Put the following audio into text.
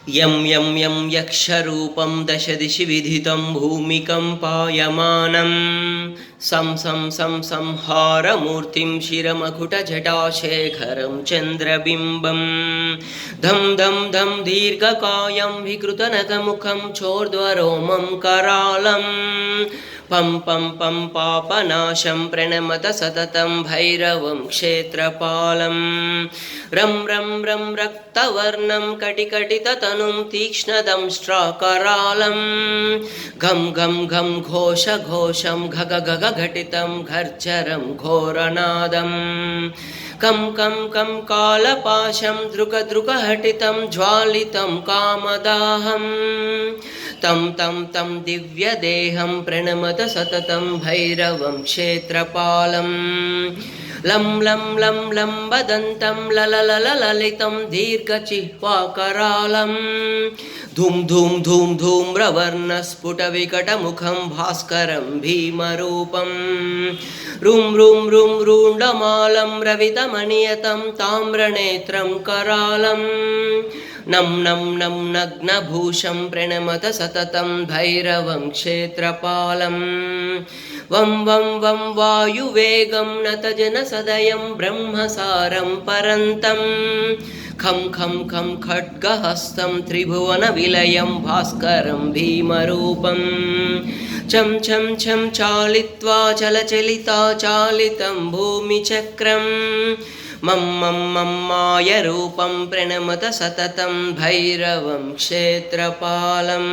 यं यं यं यक्षरूपं दशदिशि विधितं भूमिकम्पायमानं सं सं सं संहारमूर्तिं शिरमकुटजटाशेखरं चन्द्रबिम्बं धं धं धं दीर्घकायं विकृतनखमुखं चोर्ध्वरोमं करालं पं पं पं पापनाशं प्रणमत सततं भैरवं क्षेत्रपालं रं रं रं रक्तवर्णं कटिकटिततनुं तीक्ष्णदंष्ट्राकरालं घं घं घं घोषघोषं घग घग घटितं घर्जरं घोरनादं कं कं कं कालपाशं दृकदृकहटितं ज्वालितं कामदाहं तं तं तं दिव्यदेहं प्रणमत सततं भैरवं क्षेत्रपालं लं लं लं लम्बदन्तं लललललितं दीर्घजिह्वाकरालं धूम धूम धूम धूम्रवर्णस्फुटविकटमुखं भास्करं भीमरूपं रुं रुं रुं रुण्डमालं रवितमनियतं ताम्रनेत्रं करालं नं नं नं नग्नभूषं प्रणमत सततं भैरवं क्षेत्रपालं वं वं वं वायुवेगं नतजनसदयं ब्रह्मसारं परन्तं खं खं खं खड्गहस्तं त्रिभुवनविलयं भास्करं भीमरूपं चं चं चं चालित्वा चलचलिता चालितं भूमिचक्रं मं मं मं मायरूपं प्रणमत सततं भैरवं क्षेत्रपालम्।